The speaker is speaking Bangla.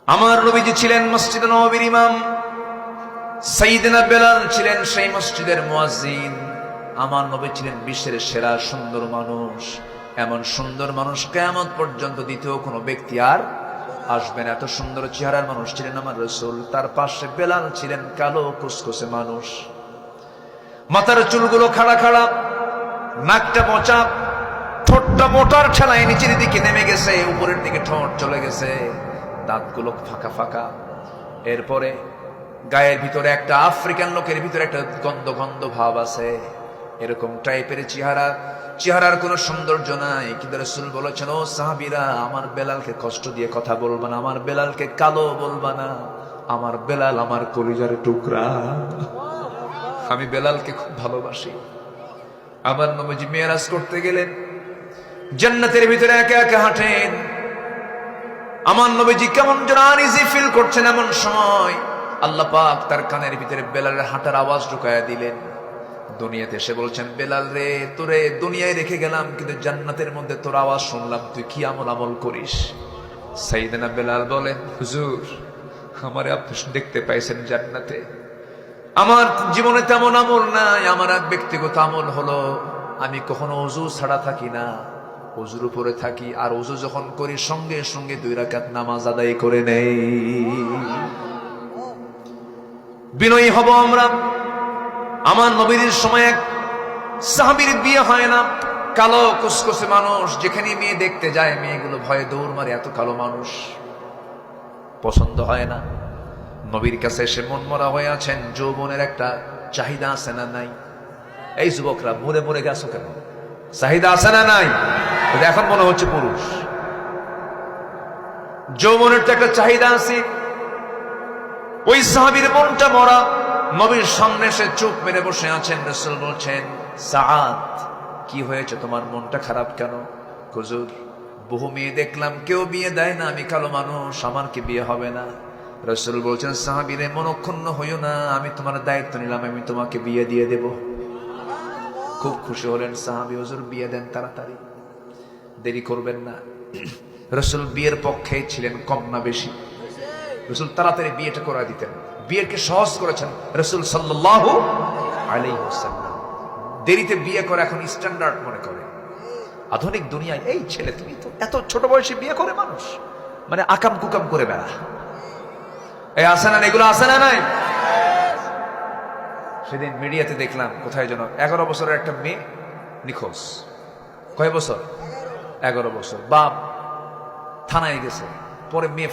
আমার নবীজি ছিলেন মসজিদ নববীর ইমাম, সাইয়েদনা বেলাল ছিলেন সেই মসজিদের মুয়াজ্জিন। আমার নবী ছিলেন বিশ্বের সেরা সুন্দর মানুষ। এমন সুন্দর মানুষ কিয়ামত পর্যন্ত দ্বিতীয় কোনো ব্যক্তি আর আসবে না। এত সুন্দর চেহারার মানুষ ছিলেন আমার রাসূল। তার পাশে বেলাল ছিলেন কালো কুসকুসে মানুষ, মাথার চুলগুলো খাড়া খাড়া, নাকটা পচা, ঠোঁটটা মোটার ঠেলায় নিচের দিকে নেমে গেছে, উপরের দিকে ঠোঁট চলে গেছে, দাঁতগুলো ফাঁকা ফাঁকা। এরপরে গায়ের ভিতরে একটা আফ্রিকান লোকের ভিতরে একটা গন্ধ গন্ধ ভাব আছে, এরকম টাইপের চেহারা। চেহারার কোনো সৌন্দর্য নাই, কিন্তু রাসূল বলেছেন, ও সাহাবীরা, আমার বেলালকে কষ্ট দিয়ে কথা বলবা না, আমার বেলালকে কালো বলবা না, আমার বেলাল আমার কলিজার টুকরা, আমি বেলালকে খুব ভালোবাসি। আমার নবীজি মেরাজ করতে গেলেন, জান্নাতের ভিতরে একা একা হাঁটেন। আমার নবীজি কেমন যেন আনইজি ফিল করছেন। এমন সময় আল্লাহ পাক তার কানের ভিতরে বেলালের হাঁটার আওয়াজ ঢুকায়া দিলেন। দুনিয়াতে এসে বলছেন, বেলাল রে, তোরে দুনিয়ায় রেখে গেলাম, কিন্তু জান্নাতের মধ্যে তোর আওয়াজ শুনলাম, তুই কি আমল করিস। সাইয়েদনা বেলাল বলেন, হুজুর, আমারে আপনি দেখতে পাইছেন জান্নাতে, আমার জীবনে তেমন আমল নাই। আমার এক ব্যক্তিগত আমল হলো, আমি কখনো ওযু ছাড়া থাকি না, ওযুর উপরে থাকি, আর ওযু যখন করি সঙ্গে সঙ্গে 2 রাকাত নামাজ আদায় করে নেই। বিনয়ী হব আমরা। আমার নবীর সময় এক সাহাবীর বিয়ে হয় না, কালো কুসকুসে মানুষ, যেখানে মেয়ে দেখতে যায় মেয়েগুলো ভয়ে দৌড় মারে, এত কালো মানুষ পছন্দ হয় না। নবীর কাছে এসে মন মরা হয়ে আছেন, যৌবনের একটা চাহিদা আছে না নাই? এই যুবকরা মরে মরে গেছো কেন? চাহিদা আছে না নাই? এখন মনে হচ্ছে পুরুষ। যৌবনের তো একটা চাহিদা আছে। ওই সাহাবীর মনটা মরা, নবীর সামনে সে চুপ মেরে বসে আছেন। রাসূল বলছেন, সাআদ, কি হয়েছে, তোমার মনটা খারাপ কেন? হুজুর, বহু মেয়ে দেখলাম, কেউ বিয়ে দেয় না, আমি কালো মানুষ, আমার কি বিয়ে হবে না? রাসূল বলছেন, সাহাবীরে, মনক্ষুণ্ণ হইও না, আমি তোমার দায়িত্ব নিলাম, আমি তোমাকে বিয়ে দিয়ে দেব। খুব খুশি হলেন সাহাবী, হুজুর বিয়ে দেন তাড়াতাড়ি, দেরি করবেন না। রাসূল বিয়ের পক্ষে ছিলেন, কম না বেশি। রাসূল তাড়াতাড়ি বিয়েটা করে দিতেন, বিয়েকে সহজ করেছেন রাসূল সাল্লাল্লাহু আলাইহি ওয়াসাল্লাম। দেরিতে বিয়ে করে এখন স্ট্যান্ডার্ড মনে করে। আধুনিক দুনিয়ায় এই ছেলে, তুমি তো এত ছোট বয়সে বিয়ে করে মানুষ, মানে আকাম কুকাম করে বেড়া। এই আসে না, এগুলো আসে না নাই? সেদিন মিডিয়াতে দেখলাম, কোথায় যেন 11 বছরের একটা মেয়ে নিখোঁজ। কয় বছর? 11 বছর। বাপ থানায় গেছে, পরে মেয়ে